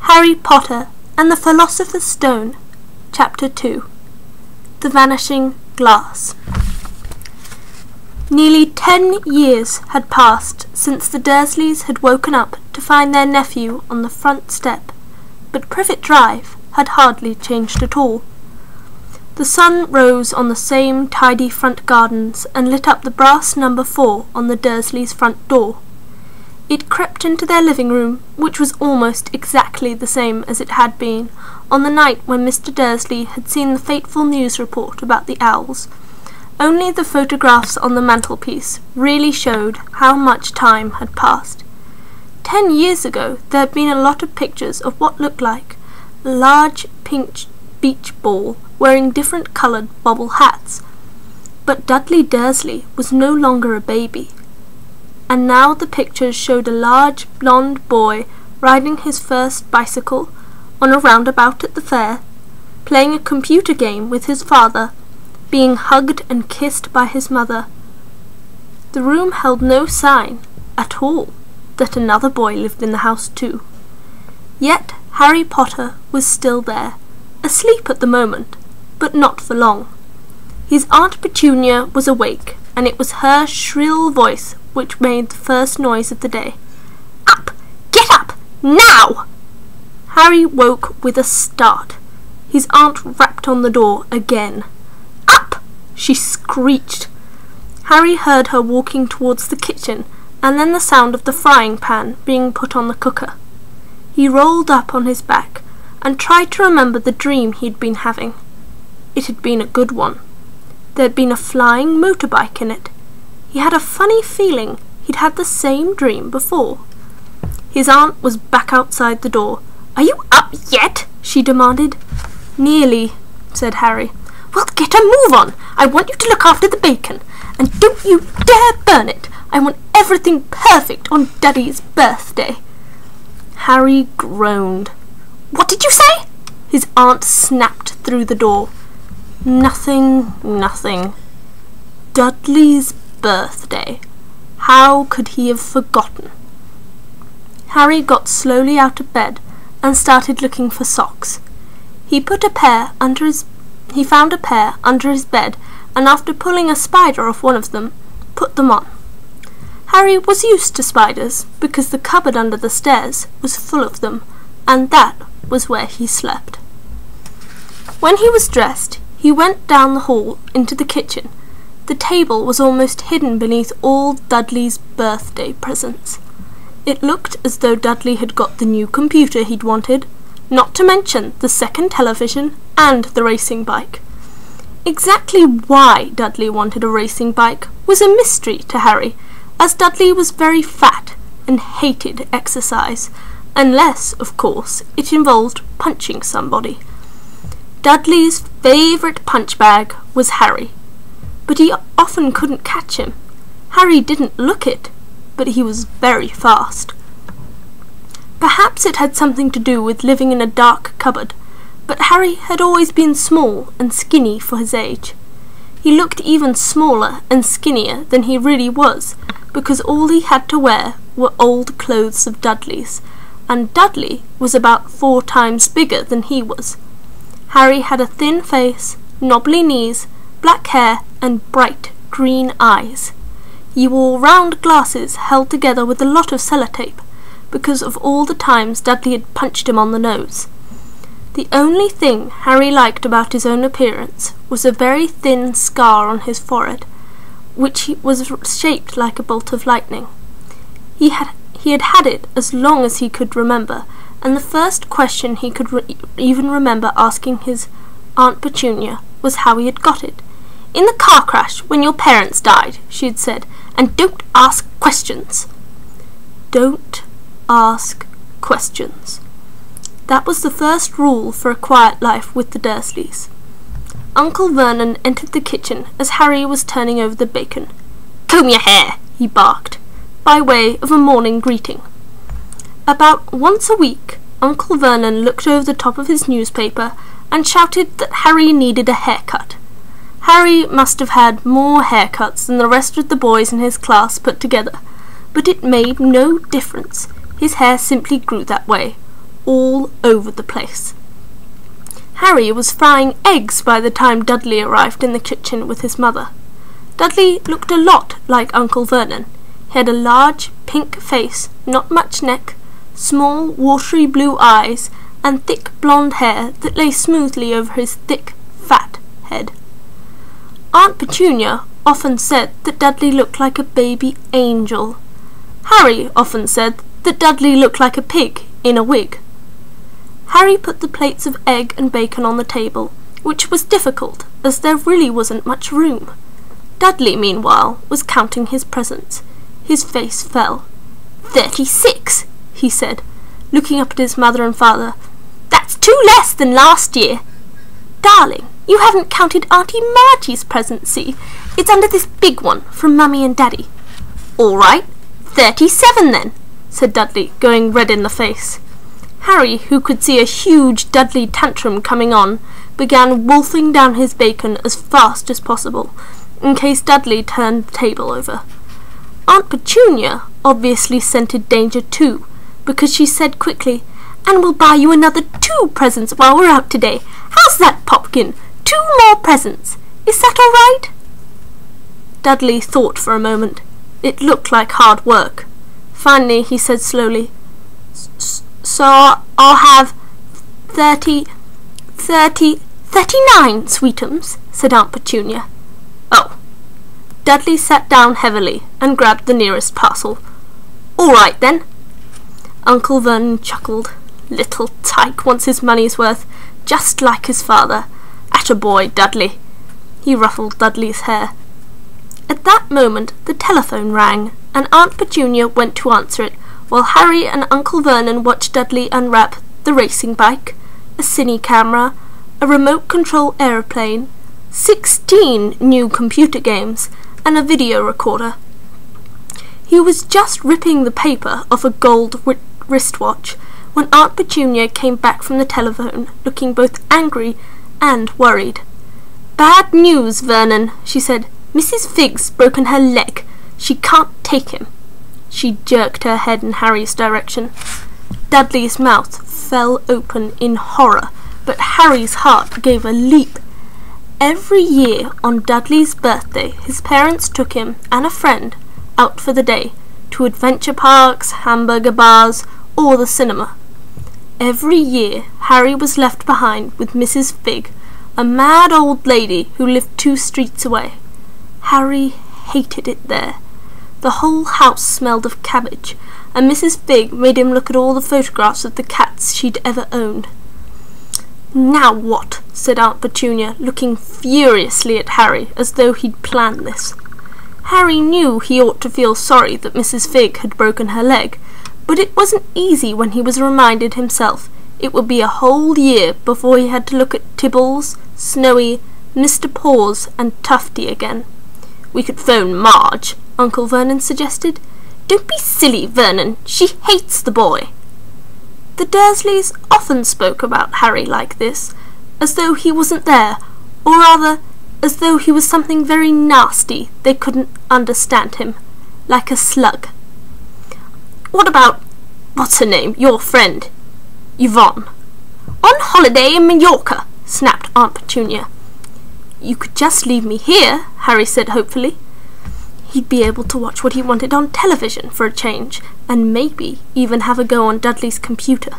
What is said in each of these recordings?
Harry Potter and the Philosopher's Stone, Chapter 2. The Vanishing Glass. Nearly 10 years had passed since the Dursleys had woken up to find their nephew on the front step, but Privet Drive had hardly changed at all. The sun rose on the same tidy front gardens and lit up the brass number 4 on the Dursleys' front door. It crept into their living room, which was almost exactly the same as it had been on the night when Mr. Dursley had seen the fateful news report about the owls. Only the photographs on the mantelpiece really showed how much time had passed. 10 years ago there had been a lot of pictures of what looked like a large pink beach ball wearing different coloured bobble hats. But Dudley Dursley was no longer a baby. And now the pictures showed a large blonde boy riding his first bicycle on a roundabout at the fair, playing a computer game with his father, being hugged and kissed by his mother. The room held no sign at all that another boy lived in the house too. Yet Harry Potter was still there, asleep at the moment, but not for long. His Aunt Petunia was awake, and it was her shrill voice which made the first noise of the day. "Up! Get up! Now!" Harry woke with a start. His aunt rapped on the door again. "Up!" she screeched. Harry heard her walking towards the kitchen, and then the sound of the frying pan being put on the cooker. He rolled up on his back and tried to remember the dream he'd been having. It had been a good one. There had been a flying motorbike in it. He had a funny feeling he'd had the same dream before. His aunt was back outside the door. "Are you up yet?" she demanded. "Nearly," said Harry. "Well, get a move on. I want you to look after the bacon. And don't you dare burn it. I want everything perfect on Daddy's birthday." Harry groaned. "What did you say?" His aunt snapped through the door. Nothing. Dudley's birthday. How could he have forgotten? Harry got slowly out of bed and started looking for socks. He found a pair under his bed, and after pulling a spider off one of them, put them on. Harry was used to spiders because the cupboard under the stairs was full of them, and that was where he slept. When he was dressed, he went down the hall into the kitchen. The table was almost hidden beneath all Dudley's birthday presents. It looked as though Dudley had got the new computer he'd wanted, not to mention the second television and the racing bike. Exactly why Dudley wanted a racing bike was a mystery to Harry, as Dudley was very fat and hated exercise, unless, of course, it involved punching somebody. Dudley's favourite punch bag was Harry, but he often couldn't catch him. Harry didn't look it, but he was very fast. Perhaps it had something to do with living in a dark cupboard, but Harry had always been small and skinny for his age. He looked even smaller and skinnier than he really was, because all he had to wear were old clothes of Dudley's, and Dudley was about 4 times bigger than he was. Harry had a thin face, knobbly knees, black hair, and bright green eyes. He wore round glasses held together with a lot of sellotape, because of all the times Dudley had punched him on the nose. The only thing Harry liked about his own appearance was a very thin scar on his forehead, which was shaped like a bolt of lightning. He had had it as long as he could remember, and the first question he could even remember asking his Aunt Petunia was how he had got it. "In the car crash when your parents died," she had said, "and don't ask questions." Don't ask questions. That was the first rule for a quiet life with the Dursleys. Uncle Vernon entered the kitchen as Harry was turning over the bacon. "Comb your hair," he barked, by way of a morning greeting. About once a week, Uncle Vernon looked over the top of his newspaper and shouted that Harry needed a haircut. Harry must have had more haircuts than the rest of the boys in his class put together, but it made no difference. His hair simply grew that way, all over the place. Harry was frying eggs by the time Dudley arrived in the kitchen with his mother. Dudley looked a lot like Uncle Vernon. He had a large, pink face, not much neck, small, watery blue eyes, and thick blonde hair that lay smoothly over his thick, fat head. Aunt Petunia often said that Dudley looked like a baby angel. Harry often said that Dudley looked like a pig in a wig. Harry put the plates of egg and bacon on the table, which was difficult, as there really wasn't much room. Dudley, meanwhile, was counting his presents. His face fell. 36, he said, looking up at his mother and father. That's 2 less than last year. Darling, you haven't counted Auntie Margie's present, see? It's under this big one from Mummy and Daddy. All right, 37 then, said Dudley, going red in the face. Harry, who could see a huge Dudley tantrum coming on, began wolfing down his bacon as fast as possible, in case Dudley turned the table over. Aunt Petunia obviously scented danger too, because she said quickly, "And we'll buy you another 2 presents while we're out today. How's that, Popkin? 2 more presents. Is that all right?" Dudley thought for a moment. It looked like hard work. Finally he said slowly, "So I'll have 39, sweetums," said Aunt Petunia. "Oh." Dudley sat down heavily and grabbed the nearest parcel. "All right then." Uncle Vernon chuckled. Little tyke wants his money's worth, just like his father. Attaboy, Dudley. He ruffled Dudley's hair. At that moment the telephone rang, and Aunt Petunia went to answer it, while Harry and Uncle Vernon watched Dudley unwrap the racing bike, a cine camera, a remote control aeroplane, 16 new computer games, and a video recorder. He was just ripping the paper off a gold wristwatch when Aunt Petunia came back from the telephone, looking both angry and worried. "Bad news, Vernon," she said. "Mrs. Figg's broken her leg. She can't take him." She jerked her head in Harry's direction. Dudley's mouth fell open in horror, but Harry's heart gave a leap. Every year on Dudley's birthday his parents took him and a friend out for the day, to adventure parks, hamburger bars, or the cinema. Every year Harry was left behind with Mrs. Figg, a mad old lady who lived 2 streets away. Harry hated it there. The whole house smelled of cabbage, and Mrs. Figg made him look at all the photographs of the cats she'd ever owned. "Now what?" said Aunt Petunia, looking furiously at Harry as though he'd planned this. Harry knew he ought to feel sorry that Mrs. Figg had broken her leg, but it wasn't easy when he was reminded himself it would be a whole year before he had to look at Tibbles, Snowy, Mr. Paws, and Tufty again. "We could phone Marge," Uncle Vernon suggested. "Don't be silly, Vernon. She hates the boy." The Dursleys often spoke about Harry like this, as though he wasn't there, or rather, as though he was something very nasty they couldn't understand him, like a slug. "What about, what's her name, your friend, Yvonne?" "On holiday in Mallorca," snapped Aunt Petunia. "You could just leave me here," Harry said hopefully. He'd be able to watch what he wanted on television for a change, and maybe even have a go on Dudley's computer.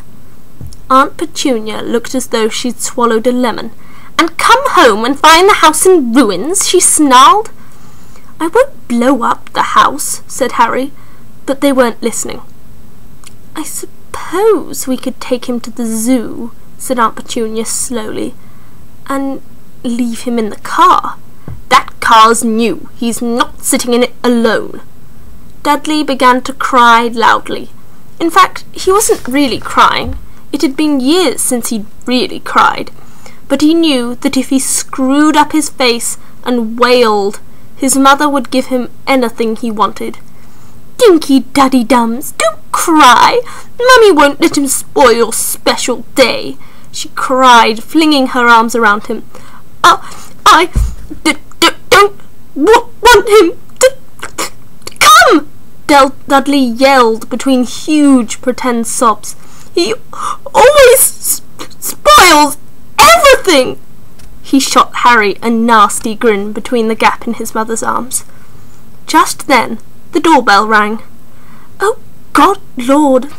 Aunt Petunia looked as though she'd swallowed a lemon. "And come home and find the house in ruins," she snarled. "I won't blow up the house," said Harry, but they weren't listening. "I suppose we could take him to the zoo," said Aunt Petunia slowly, "and leave him in the car." "That car's new. He's not sitting in it alone." Dudley began to cry loudly. In fact, he wasn't really crying. It had been years since he'd really cried. But he knew that if he screwed up his face and wailed, his mother would give him anything he wanted. "Dinky Duddy Dums, don't cry. Mummy won't let him spoil your special day," she cried, flinging her arms around him. I don't want him to come!" Dudley yelled between huge pretend sobs. He always spoils everything! He shot Harry a nasty grin between the gap in his mother's arms. Just then, the doorbell rang. "Oh, good Lord!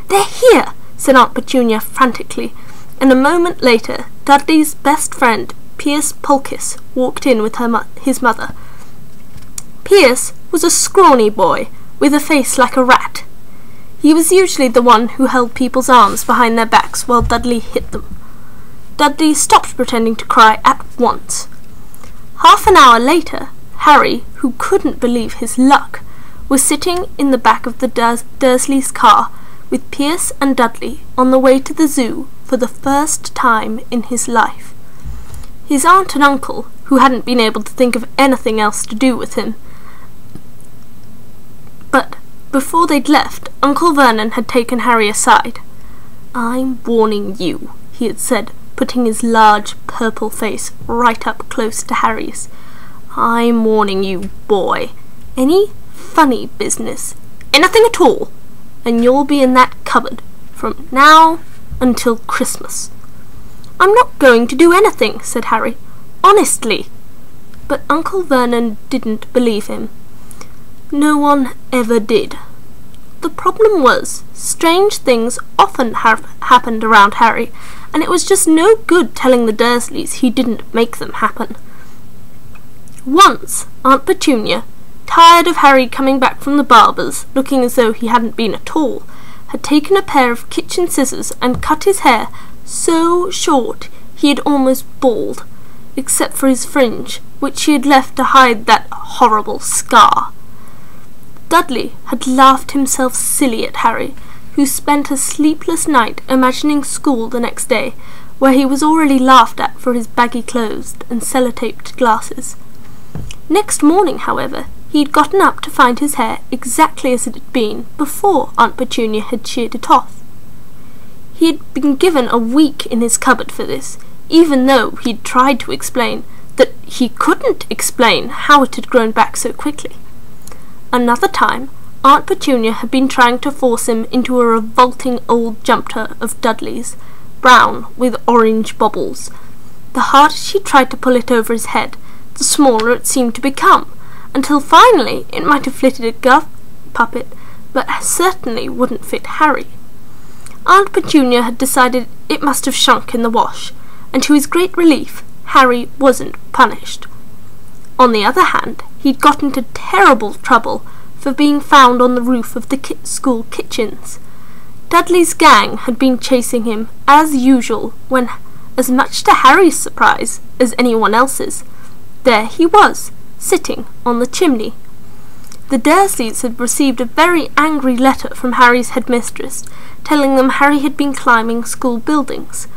They're here!" said Aunt Petunia frantically, and a moment later Dudley's best friend, Pierce Polkiss, walked in with his mother. Pierce was a scrawny boy with a face like a rat. He was usually the one who held people's arms behind their backs while Dudley hit them. Dudley stopped pretending to cry at once. Half an hour later, Harry, who couldn't believe his luck, was sitting in the back of the Dursleys' car with Pierce and Dudley on the way to the zoo for the first time in his life. His aunt and uncle, who hadn't been able to think of anything else to do with him. But before they'd left, Uncle Vernon had taken Harry aside. "I'm warning you," he had said, putting his large purple face right up close to Harry's. "I'm warning you, boy. Any funny business, anything at all, and you'll be in that cupboard from now until Christmas." "I'm not going to do anything," said Harry. "Honestly." But Uncle Vernon didn't believe him. No one ever did. The problem was, strange things often happened around Harry, and it was just no good telling the Dursleys he didn't make them happen. Once, Aunt Petunia, tired of Harry coming back from the barber's looking as though he hadn't been at all, had taken a pair of kitchen scissors and cut his hair so short he had almost bald, except for his fringe, which she had left to hide that horrible scar. Dudley had laughed himself silly at Harry, who spent a sleepless night imagining school the next day, where he was already laughed at for his baggy clothes and sellotaped glasses. Next morning, however, he had gotten up to find his hair exactly as it had been before Aunt Petunia had sheared it off. He had been given a week in his cupboard for this, even though he'd tried to explain that he couldn't explain how it had grown back so quickly. Another time, Aunt Petunia had been trying to force him into a revolting old jumper of Dudley's, brown with orange bobbles. The harder she tried to pull it over his head, the smaller it seemed to become, until finally it might have fitted a glove puppet, but certainly wouldn't fit Harry. Aunt Petunia had decided it must have shrunk in the wash, and to his great relief, Harry wasn't punished. On the other hand, he'd got into terrible trouble for being found on the roof of the school kitchens. Dudley's gang had been chasing him, as usual, when, as much to Harry's surprise as anyone else's, there he was, sitting on the chimney. The Dursleys had received a very angry letter from Harry's headmistress, telling them Harry had been climbing school buildings.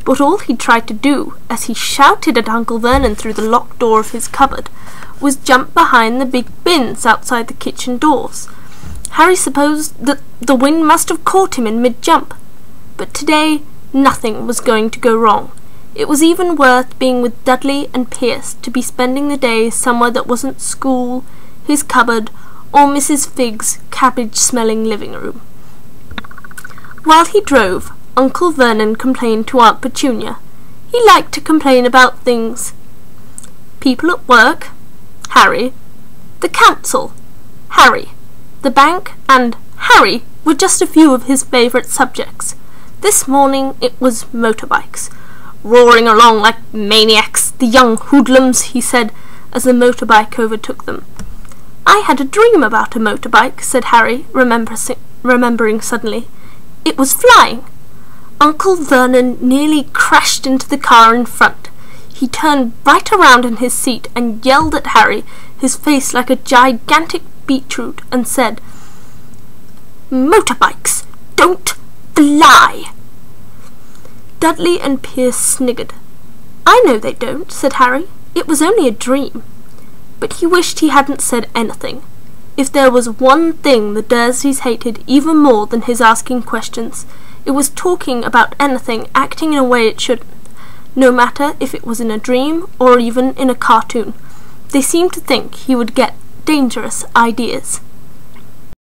But all he tried to do, as he shouted at Uncle Vernon through the locked door of his cupboard, was jump behind the big bins outside the kitchen doors. Harry supposed that the wind must have caught him in mid-jump. But today, nothing was going to go wrong. It was even worth being with Dudley and Pierce to be spending the day somewhere that wasn't school, his cupboard, or Mrs. Figg's cabbage-smelling living room. While he drove, Uncle Vernon complained to Aunt Petunia. He liked to complain about things. People at work, Harry. The council, Harry. The bank and Harry were just a few of his favourite subjects. This morning it was motorbikes. "Roaring along like maniacs, the young hoodlums," he said, as the motorbike overtook them. "I had a dream about a motorbike," said Harry, remembering suddenly. "It was flying." Uncle Vernon nearly crashed into the car in front. He turned right around in his seat and yelled at Harry, his face like a gigantic beetroot, and said, "Motorbikes don't fly!" Dudley and Pierce sniggered. "I know they don't," said Harry. "It was only a dream." But he wished he hadn't said anything. If there was one thing the Dursleys hated even more than his asking questions, it was talking about anything acting in a way it shouldn't, no matter if it was in a dream or even in a cartoon. They seemed to think he would get dangerous ideas.